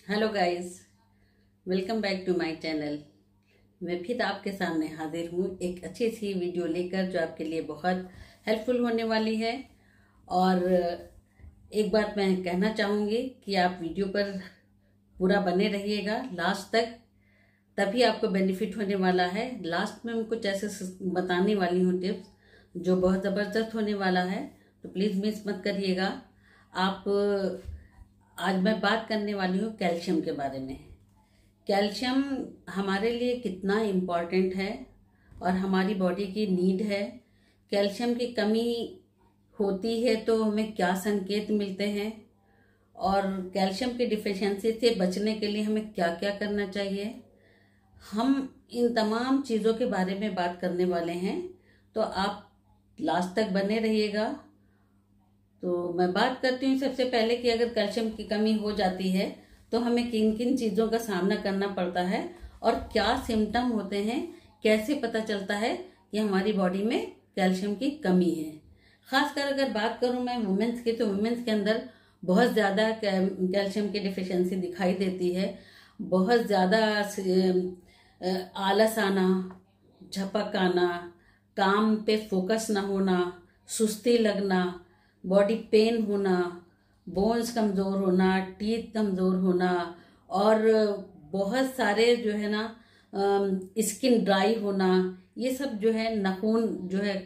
Hello guys, welcome back to my channel. मैं फिर आपके सामने हाजिर हूँ एक अच्छी सी वीडियो लेकर जो आपके लिए बहुत हेल्पफुल होने वाली है। और एक बात मैं कहना चाहूँगी कि आप वीडियो पर पूरा बने रहिएगा लास्ट तक, तभी आपको बेनिफिट होने वाला है। लास्ट में मैं कुछ ऐसे बताने वाली हूँ टिप्स जो बहुत ज़बरदस्त होने वाला है, तो प्लीज़ मिस मत करिएगा। आज मैं बात करने वाली हूँ कैल्शियम के बारे में। कैल्शियम हमारे लिए कितना इम्पॉर्टेंट है और हमारी बॉडी की नीड है। कैल्शियम की कमी होती है तो हमें क्या संकेत मिलते हैं, और कैल्शियम की डिफिशियंसी से बचने के लिए हमें क्या क्या करना चाहिए, हम इन तमाम चीज़ों के बारे में बात करने वाले हैं। तो आप लास्ट तक बने रहिएगा। तो मैं बात करती हूँ सबसे पहले कि अगर कैल्शियम की कमी हो जाती है तो हमें किन किन चीज़ों का सामना करना पड़ता है और क्या सिम्टम होते हैं, कैसे पता चलता है कि हमारी बॉडी में कैल्शियम की कमी है। खासकर अगर बात करूँ मैं वुमेन्स की, तो वुमेन्स के अंदर बहुत ज़्यादा कैल्शियम की डिफिशियंसी दिखाई देती है। बहुत ज़्यादा आलस आना, झपक आना, काम पे फोकस ना होना, सुस्ती लगना, बॉडी पेन होना, बोन्स कमज़ोर होना, टीथ कमज़ोर होना, और बहुत सारे जो है ना स्किन ड्राई होना, ये सब जो है नाखून जो है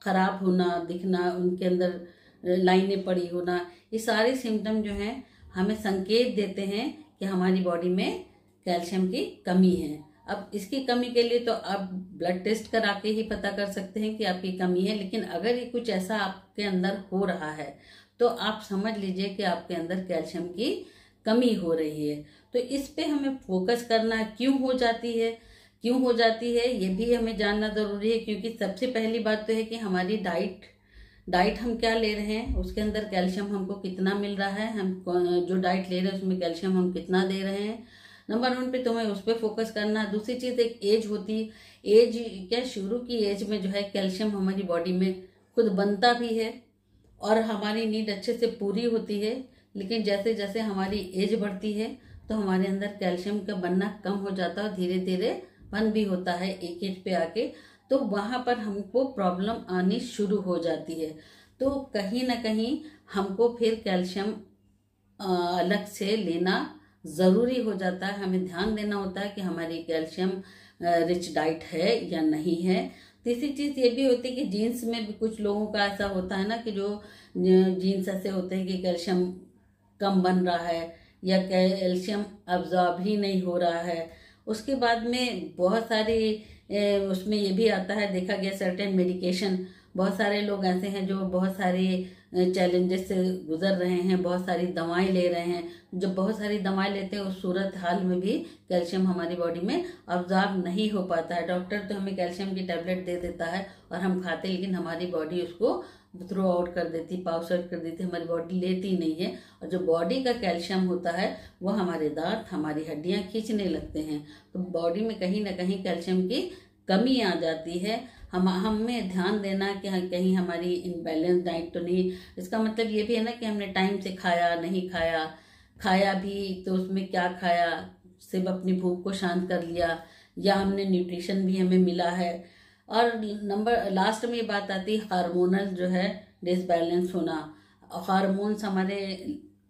ख़राब होना, दिखना, उनके अंदर लाइनें पड़ी होना, ये सारे सिम्टम जो हैं हमें संकेत देते हैं कि हमारी बॉडी में कैल्शियम की कमी है। अब इसकी कमी के लिए तो आप ब्लड टेस्ट करा के ही पता कर सकते हैं कि आपकी कमी है, लेकिन अगर ये कुछ ऐसा आपके अंदर हो रहा है तो आप समझ लीजिए कि आपके अंदर कैल्शियम की कमी हो रही है। तो इस पे हमें फोकस करना है। क्यों हो जाती है ये भी हमें जानना ज़रूरी है, क्योंकि सबसे पहली बात तो है कि हमारी डाइट हम क्या ले रहे हैं, उसके अंदर कैल्शियम हमको कितना मिल रहा है, हम जो डाइट ले रहे हैं उसमें कैल्शियम हम कितना दे रहे हैं। नंबर 1 पे तुम्हें उस पर फोकस करना। दूसरी चीज़ एक एज होती, एज क्या, शुरू की एज में जो है कैल्शियम हमारी बॉडी में खुद बनता भी है और हमारी नीड अच्छे से पूरी होती है, लेकिन जैसे जैसे हमारी एज बढ़ती है तो हमारे अंदर कैल्शियम का बनना कम हो जाता है और धीरे धीरे बंद भी होता है एक एज पे आके। तो वहाँ पर हमको प्रॉब्लम आनी शुरू हो जाती है। तो कहीं ना कहीं हमको फिर कैल्शियम अलग से लेना ज़रूरी हो जाता है। हमें ध्यान देना होता है कि हमारी कैल्शियम रिच डाइट है या नहीं है। तीसरी चीज़ ये भी होती है कि जीन्स में भी कुछ लोगों का ऐसा होता है ना कि जो जीन्स ऐसे होते हैं कि कैल्शियम कम बन रहा है या कैल्शियम अब्जॉर्ब ही नहीं हो रहा है। उसके बाद में बहुत सारी उसमें ये भी आता है, देखा गया सर्टेन मेडिकेशन, बहुत सारे लोग ऐसे हैं जो बहुत सारे चैलेंजेस से गुजर रहे हैं, बहुत सारी दवाएं ले रहे हैं। जब बहुत सारी दवाएं लेते हैं उस सूरत हाल में भी कैल्शियम हमारी बॉडी में अब्जॉर्ब नहीं हो पाता है। डॉक्टर तो हमें कैल्शियम की टैबलेट दे देता है और हम खाते, लेकिन हमारी बॉडी उसको थ्रो आउट कर देती, पाउच आउट कर देती, हमारी बॉडी लेती नहीं है। और जो बॉडी का कैल्शियम होता है वो हमारे दांत, हमारी हड्डियां खींचने लगते हैं। तो बॉडी में कहीं ना कहीं कैल्शियम की कमी आ जाती है। हमें ध्यान देना कि कहीं हमारी इनबैलेंस डाइट तो नहीं। इसका मतलब ये भी है ना कि हमने टाइम से खाया नहीं खाया, खाया भी तो उसमें क्या खाया, सिर्फ अपनी भूख को शांत कर लिया, या हमने न्यूट्रिशन भी हमें मिला है। और नंबर लास्ट में ये बात आती है हार्मोनल जो है डिसबैलेंस होना। हार्मोन्स हमारे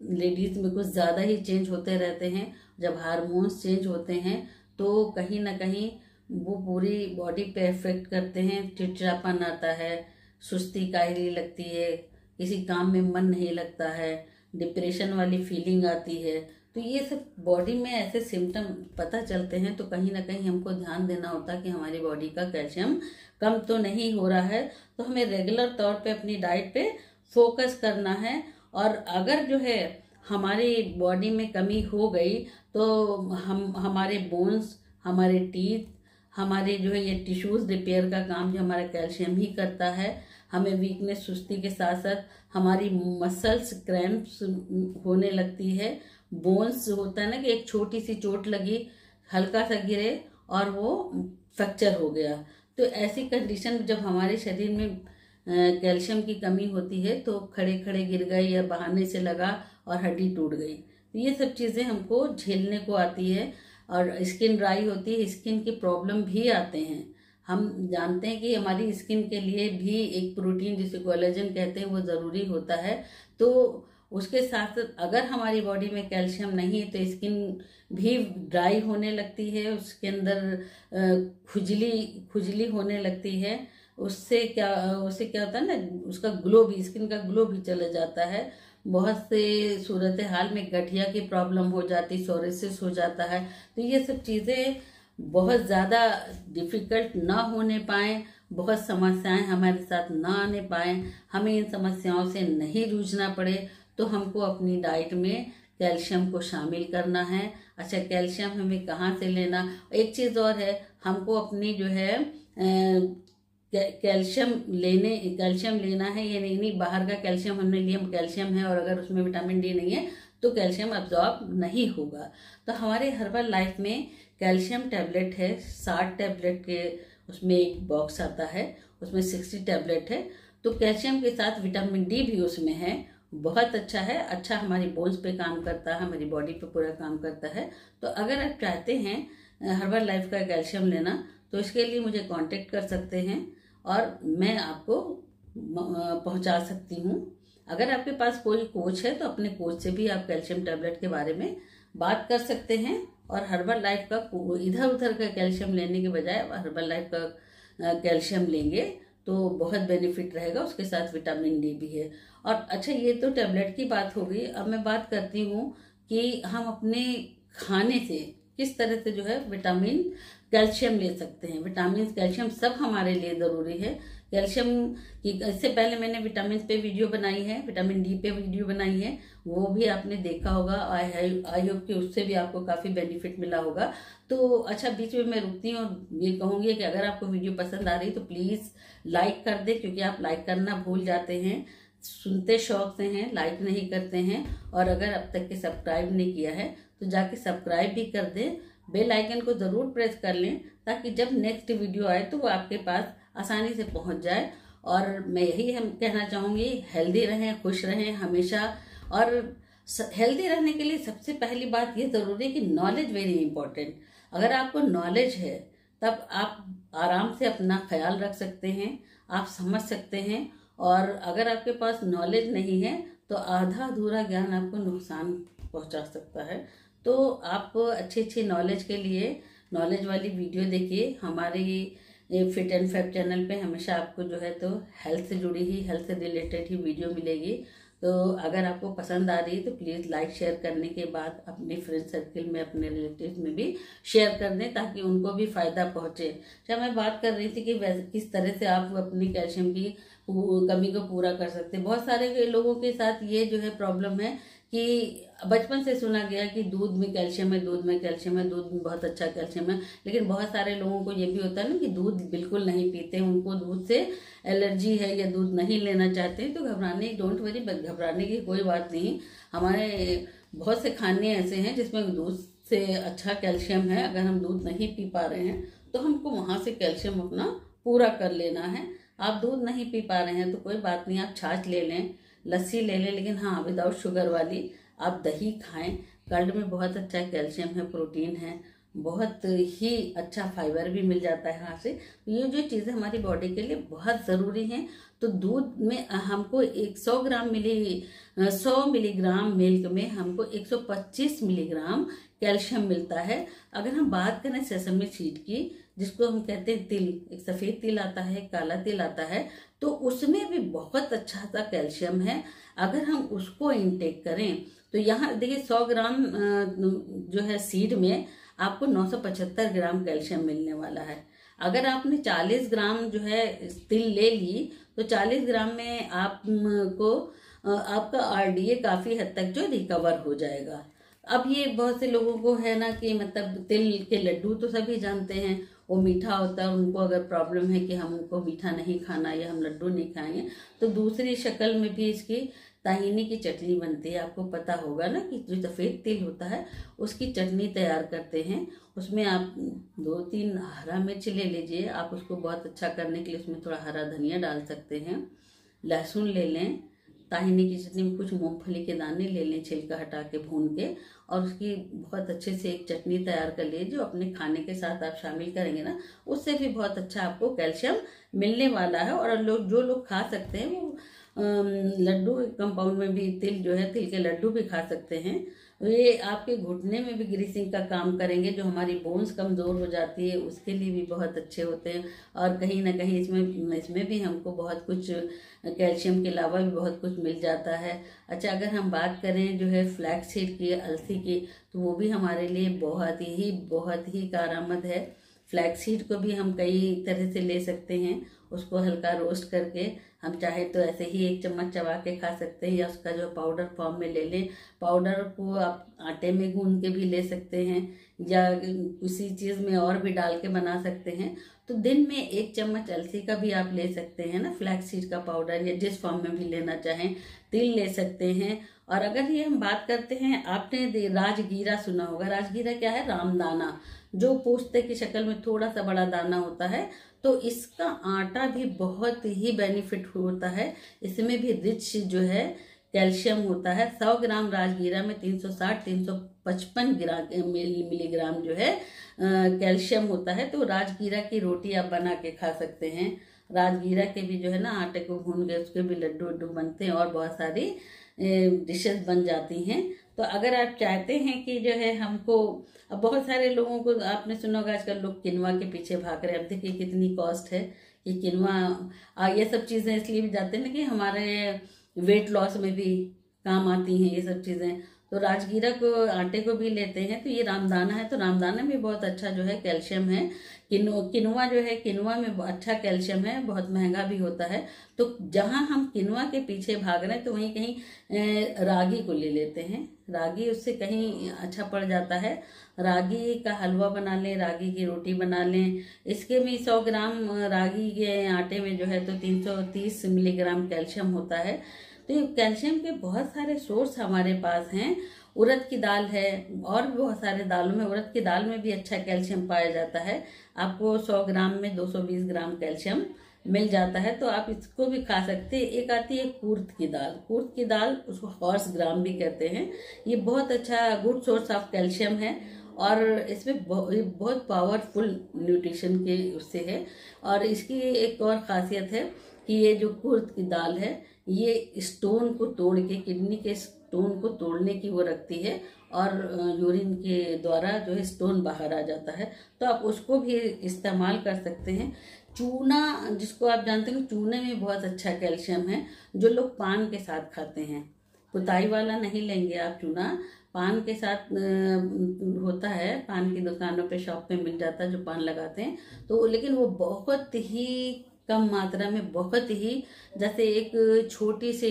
लेडीज में कुछ ज़्यादा ही चेंज होते रहते हैं। जब हार्मोन्स चेंज होते हैं तो कहीं ना कहीं वो पूरी बॉडी पे इफेक्ट करते हैं। चिड़चिड़ापन आता है, सुस्ती काहिली लगती है, किसी काम में मन नहीं लगता है, डिप्रेशन वाली फीलिंग आती है। तो ये सब बॉडी में ऐसे सिम्टम पता चलते हैं। तो कहीं ना कहीं हमको ध्यान देना होता है कि हमारी बॉडी का कैल्शियम कम तो नहीं हो रहा है। तो हमें रेगुलर तौर पे अपनी डाइट पे फोकस करना है। और अगर जो है हमारी बॉडी में कमी हो गई तो हमारे बोन्स, हमारे टीथ, हमारे जो है ये टिश्यूज रिपेयर का काम जो हमारा कैल्शियम ही करता है। हमें वीकनेस, सुस्ती के साथ साथ हमारी मसल्स क्रैम्प्स होने लगती है। बोन्स होता है ना कि एक छोटी सी चोट लगी, हल्का सा गिरे और वो फ्रैक्चर हो गया। तो ऐसी कंडीशन जब हमारे शरीर में कैल्शियम की कमी होती है तो खड़े खड़े गिर गए या बहाने से लगा और हड्डी टूट गई, तो ये सब चीज़ें हमको झेलने को आती है। और स्किन ड्राई होती है, स्किन की प्रॉब्लम भी आते हैं। हम जानते हैं कि हमारी स्किन के लिए भी एक प्रोटीन जिसे कोलेजन कहते हैं वो ज़रूरी होता है। तो उसके साथ अगर हमारी बॉडी में कैल्शियम नहीं है तो स्किन भी ड्राई होने लगती है, उसके अंदर खुजली होने लगती है। उससे क्या होता है ना, उसका ग्लो भी, स्किन का ग्लो भी चला जाता है। बहुत से सूरत हाल में गठिया की प्रॉब्लम हो जाती, सोरियासिस हो जाता है। तो ये सब चीज़ें बहुत ज़्यादा डिफ़िकल्ट ना होने पाए, बहुत समस्याएं हमारे साथ ना आने पाए, हमें इन समस्याओं से नहीं जूझना पड़े, तो हमको अपनी डाइट में कैल्शियम को शामिल करना है। अच्छा, कैल्शियम हमें कहाँ से लेना? एक चीज़ और है, हमको अपनी जो है कैल्शियम लेना है। ये नहीं बाहर का कैल्शियम हमने लिया, कैल्शियम है और अगर उसमें विटामिन डी नहीं है तो कैल्शियम अब्जॉर्ब नहीं होगा। तो हमारे हर्बल लाइफ में कैल्शियम टैबलेट है, 60 टैबलेट के उसमें एक बॉक्स आता है, उसमें 60 टैबलेट है। तो कैल्शियम के साथ विटामिन डी भी उसमें है, बहुत अच्छा है। अच्छा हमारी बोन्स पे काम करता है, हमारी बॉडी पे पूरा काम करता है। तो अगर आप चाहते हैं हर्बल लाइफ का कैल्शियम लेना तो इसके लिए मुझे कांटेक्ट कर सकते हैं और मैं आपको पहुंचा सकती हूँ। अगर आपके पास कोई कोच है तो अपने कोच से भी आप कैल्शियम टैबलेट के बारे में बात कर सकते हैं। और हर्बल लाइफ का इधर उधर का कैल्शियम लेने के बजाय हर्बल लाइफ का कैल्शियम लेंगे तो बहुत बेनिफिट रहेगा। उसके साथ विटामिन डी भी है। और अच्छा, ये तो टैबलेट की बात हो गई। अब मैं बात करती हूँ कि हम अपने खाने से किस तरह से जो है विटामिन कैल्शियम ले सकते हैं। विटामिन कैल्शियम सब हमारे लिए ज़रूरी है। कैल्शियम की इससे पहले मैंने विटामिन पे वीडियो बनाई है, विटामिन डी पे वीडियो बनाई है, वो भी आपने देखा होगा। आई होप कि उससे भी आपको काफ़ी बेनिफिट मिला होगा। तो अच्छा, बीच में मैं रुकती हूँ और ये कहूँगी कि अगर आपको वीडियो पसंद आ रही तो प्लीज़ लाइक कर दे, क्योंकि आप लाइक करना भूल जाते हैं, सुनते शौक से हैं, लाइक नहीं करते हैं। और अगर अब तक के सब्सक्राइब नहीं किया है तो जाके सब्सक्राइब भी कर दें, बेल आइकन को ज़रूर प्रेस कर लें, ताकि जब नेक्स्ट वीडियो आए तो वो आपके पास आसानी से पहुंच जाए। और मैं यही हम कहना चाहूँगी, हेल्दी रहें, खुश रहें हमेशा। और हेल्दी रहने के लिए सबसे पहली बात ये ज़रूरी है कि नॉलेज वेरी इंपॉर्टेंट। अगर आपको नॉलेज है तब आप आराम से अपना ख्याल रख सकते हैं, आप समझ सकते हैं। और अगर आपके पास नॉलेज नहीं है तो आधा अधूरा ज्ञान आपको नुकसान पहुंचा सकता है। तो आप अच्छी नॉलेज के लिए नॉलेज वाली वीडियो देखिए। हमारी फिट एंड फैब चैनल पे हमेशा आपको जो है तो हेल्थ से जुड़ी ही, हेल्थ से रिलेटेड ही वीडियो मिलेगी। तो अगर आपको पसंद आ रही है तो प्लीज़ लाइक शेयर करने के बाद अपने फ्रेंड सर्किल में, अपने रिलेटिव्स में भी शेयर कर दें, ताकि उनको भी फ़ायदा पहुँचे। अच्छा, मैं बात कर रही थी कि किस तरह से आप अपनी कैल्शियम की कमी को पूरा कर सकते हैं। बहुत सारे लोगों के साथ ये जो है प्रॉब्लम है कि बचपन से सुना गया कि दूध में कैल्शियम है, दूध में कैल्शियम है, दूध में बहुत अच्छा कैल्शियम है। लेकिन बहुत सारे लोगों को ये भी होता है ना कि दूध बिल्कुल नहीं पीते, उनको दूध से एलर्जी है या दूध नहीं लेना चाहते। तो डोंट वरी, घबराने की कोई बात नहीं। हमारे बहुत से खाने ऐसे हैं जिसमें दूध से अच्छा कैल्शियम है। अगर हम दूध नहीं पी पा रहे हैं तो हमको वहाँ से कैल्शियम अपना पूरा कर लेना है। आप दूध नहीं पी पा रहे हैं तो कोई बात नहीं, आप छाछ ले लें, लस्सी ले लें, लेकिन हाँ विदाउट शुगर वाली। आप दही खाएं, कर्ड में बहुत अच्छा कैल्शियम है, प्रोटीन है, बहुत ही अच्छा फाइबर भी मिल जाता है यहाँ से। ये जो चीज़ें हमारी बॉडी के लिए बहुत ज़रूरी हैं। तो दूध में हमको 100 मिलीग्राम मिल्क में हमको 125 मिलीग्राम कैल्शियम मिलता है। अगर हम बात करें सेसमी सीड की, जिसको हम कहते हैं तिल, एक सफ़ेद तिल आता है, काला तिल आता है, तो उसमें भी बहुत अच्छा सा कैल्शियम है। अगर हम उसको इनटेक करें तो यहाँ देखिए 100 ग्राम जो है सीड में आपको 975 ग्राम कैल्शियम मिलने वाला है। अगर आपने 40 ग्राम जो है तिल ले ली तो 40 ग्राम में आपको आपका आरडीए काफ़ी हद तक जो रिकवर हो जाएगा। अब ये बहुत से लोगों को है ना कि मतलब तिल के लड्डू तो सभी जानते हैं, वो मीठा होता है। उनको अगर प्रॉब्लम है कि हमको मीठा नहीं खाना या हम लड्डू नहीं खाएंगे, तो दूसरी शक्ल में भी इसकी ताहीनी की चटनी बनती है। आपको पता होगा ना कि जो सफ़ेद तिल होता है उसकी चटनी तैयार करते हैं। उसमें आप 2-3 हरा मिर्च ले लीजिए, आप उसको बहुत अच्छा करने के लिए उसमें थोड़ा हरा धनिया डाल सकते हैं, लहसुन ले लें, ताहिनी की चटनी में कुछ मूंगफली के दाने ले लें, छिलका हटा के भून के, और उसकी बहुत अच्छे से एक चटनी तैयार कर लीजिए जो अपने खाने के साथ आप शामिल करेंगे ना, उससे भी बहुत अच्छा आपको कैल्शियम मिलने वाला है। और जो लोग खा सकते हैं वो लड्डू कंपाउंड में भी तिल जो है, तिल के लड्डू भी खा सकते हैं। ये आपके घुटने में भी ग्रीसिंग का काम करेंगे, जो हमारी बोन्स कमज़ोर हो जाती है उसके लिए भी बहुत अच्छे होते हैं। और कहीं ना कहीं इसमें भी हमको बहुत कुछ कैल्शियम के अलावा भी बहुत कुछ मिल जाता है। अच्छा, अगर हम बात करें जो है फ्लैक्स सीड की, अलसी की, तो वो भी हमारे लिए बहुत ही कारआमद है। फ्लैक्स सीड को भी हम कई तरह से ले सकते हैं। उसको हल्का रोस्ट करके हम चाहे तो ऐसे ही 1 चम्मच चबा के खा सकते हैं, या उसका जो पाउडर फॉर्म में ले लें। पाउडर को आप आटे में गूंद के भी ले सकते हैं, या किसी चीज़ में और भी डाल के बना सकते हैं। तो दिन में 1 चम्मच अलसी का भी आप ले सकते हैं ना, फ्लैक्स सीड का पाउडर, या जिस फॉर्म में भी लेना चाहें। तिल ले सकते हैं। और अगर ये हम बात करते हैं, आपने राजगीरा सुना होगा। राजगीरा क्या है? रामदाना, जो पोस्ते की शक्ल में थोड़ा सा बड़ा दाना होता है। तो इसका आटा भी बहुत ही बेनिफिट होता है। इसमें भी रिच जो है कैल्शियम होता है। 100 ग्राम राजगीरा में 360-355 मिलीग्राम जो है कैल्शियम होता है। तो राजगीरा की रोटी आप बना के खा सकते हैं। राजगीरा के भी जो है ना, आटे को भून के उसके भी लड्डू बनते हैं, और बहुत सारी डिशेस बन जाती हैं। तो अगर आप चाहते हैं कि जो है हमको, अब बहुत सारे लोगों को आपने सुना होगा आजकल लोग किनवा के पीछे भाग रहे हैं। अब देखिए कितनी कॉस्ट है कि किनवा, ये सब चीज़ें इसलिए भी जाते हैं ना कि हमारे वेट लॉस में भी काम आती हैं ये सब चीज़ें। तो राजगीरा को, आटे को भी लेते हैं। तो ये रामदाना है, तो रामदाना में बहुत अच्छा जो है कैल्शियम है। किनवा जो है, किनवा में अच्छा कैल्शियम है, बहुत महंगा भी होता है। तो जहां हम किनवा के पीछे भाग रहे हैं, तो वहीं कहीं रागी को ले लेते हैं। रागी उससे कहीं अच्छा पड़ जाता है। रागी का हलवा बना लें, रागी की रोटी बना लें। इसके भी 100 ग्राम रागी के आटे में जो है तो 330 मिलीग्राम कैल्शियम होता है। तो ये कैल्शियम के बहुत सारे सोर्स हमारे पास हैं। उड़द की दाल है, और भी बहुत सारे दालों में, उड़द की दाल में भी अच्छा कैल्शियम पाया जाता है। आपको 100 ग्राम में 220 ग्राम कैल्शियम मिल जाता है। तो आप इसको भी खा सकते हैं। एक आती है कुर्द की दाल, कुर्द की दाल, उसको हॉर्स ग्राम भी कहते हैं। ये बहुत अच्छा गुड सोर्स ऑफ कैल्शियम है, और इसमें बहुत पावरफुल न्यूट्रिशन के उससे है। और इसकी एक और खासियत है कि ये जो कुर्द की दाल है, ये स्टोन को तोड़ के, किडनी के स्टोन को तोड़ने की वो रखती है, और यूरिन के द्वारा जो है स्टोन बाहर आ जाता है। तो आप उसको भी इस्तेमाल कर सकते हैं। चूना, जिसको आप जानते हैं, चूने में बहुत अच्छा कैल्शियम है। जो लोग पान के साथ खाते हैं, पुताई वाला नहीं लेंगे आप चूना, पान के साथ होता है, पान की दुकानों पे, शॉप पे मिल जाता है जो पान लगाते हैं। तो लेकिन वो बहुत ही कम मात्रा में, बहुत ही, जैसे एक छोटी सी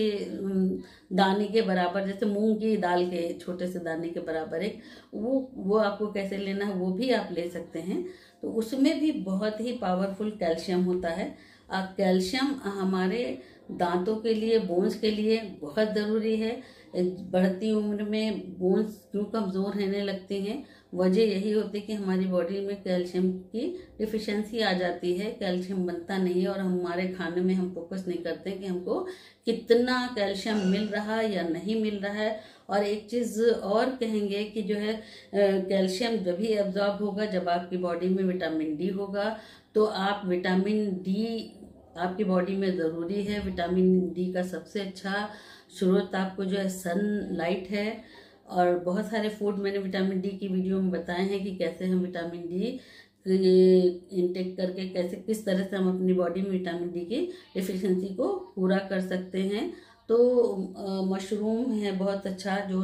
दाने के बराबर, जैसे मूंग की दाल के छोटे से दाने के बराबर एक, वो आपको कैसे लेना है वो भी आप ले सकते हैं। तो उसमें भी बहुत ही पावरफुल कैल्शियम होता है। कैल्शियम हमारे दांतों के लिए, बोन्स के लिए बहुत ज़रूरी है। बढ़ती उम्र में बोन्स क्यों कमज़ोर रहने लगती हैं? वजह यही होती है कि हमारी बॉडी में कैल्शियम की डिफिशिएंसी आ जाती है, कैल्शियम बनता नहीं है, और हमारे खाने में हम फोकस नहीं करते कि हमको कितना कैल्शियम मिल रहा है या नहीं मिल रहा है। और एक चीज़ और कहेंगे कि जो है कैल्शियम जब ही एब्जॉर्ब होगा जब आपकी बॉडी में विटामिन डी होगा। तो आप विटामिन डी आपकी बॉडी में ज़रूरी है। विटामिन डी का सबसे अच्छा स्रोत आपको जो है सनलाइट है। और बहुत सारे फूड मैंने विटामिन डी की वीडियो में बताए हैं कि कैसे हम विटामिन डी इनटेक करके कैसे, किस तरह से हम अपनी बॉडी में विटामिन डी की डिफिशिएंसी को पूरा कर सकते हैं। तो मशरूम है बहुत अच्छा, जो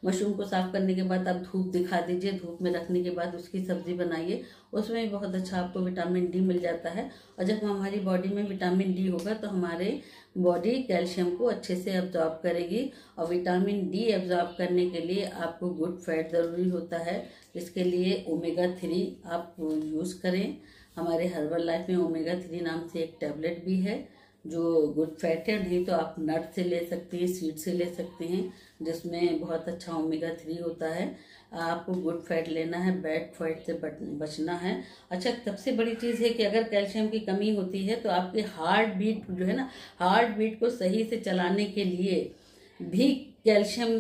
मशरूम को साफ करने के बाद आप धूप दिखा दीजिए, धूप में रखने के बाद उसकी सब्जी बनाइए, उसमें भी बहुत अच्छा आपको विटामिन डी मिल जाता है। और जब हमारी बॉडी में विटामिन डी होगा तो हमारे बॉडी कैल्शियम को अच्छे से एब्जॉर्ब करेगी। और विटामिन डी एब्जॉर्ब करने के लिए आपको गुड फैट ज़रूरी होता है। इसके लिए ओमेगा 3 आप यूज़ करें। हमारे हर्बल लाइफ में ओमेगा 3 नाम से एक टैबलेट भी है जो गुड फैट है। नहीं तो आप नट से ले सकते हैं, सीड से ले सकते हैं, जिसमें बहुत अच्छा ओमेगा 3 होता है। आपको गुड फैट लेना है, बैड फैट से बचना है। अच्छा, सबसे बड़ी चीज़ है कि अगर कैल्शियम की कमी होती है तो आपकी हार्ट बीट जो है ना, हार्ट बीट को सही से चलाने के लिए भी कैल्शियम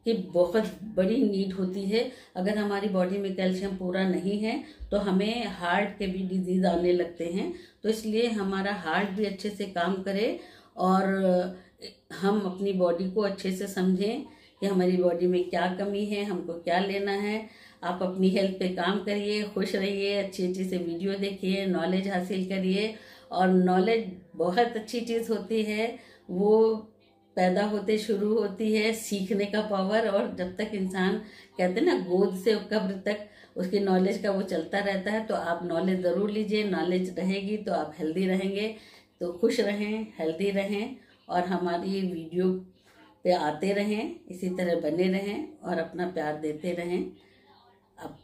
की बहुत बड़ी नीड होती है। अगर हमारी बॉडी में कैल्शियम पूरा नहीं है तो हमें हार्ट के भी डिजीज आने लगते हैं। तो इसलिए हमारा हार्ट भी अच्छे से काम करे और हम अपनी बॉडी को अच्छे से समझें कि हमारी बॉडी में क्या कमी है, हमको क्या लेना है। आप अपनी हेल्थ पे काम करिए, खुश रहिए, अच्छी अच्छी से वीडियो देखिए, नॉलेज हासिल करिए। और नॉलेज बहुत अच्छी चीज़ होती है, वो पैदा होते शुरू होती है, सीखने का पावर। और जब तक इंसान कहते हैं ना गोद से कब्र तक उसकी नॉलेज का वो चलता रहता है। तो आप नॉलेज ज़रूर लीजिए, नॉलेज रहेगी तो आप हेल्दी रहेंगे। तो खुश रहें, हेल्दी रहें और हमारी वीडियो पे आते रहें, इसी तरह बने रहें और अपना प्यार देते रहें। अब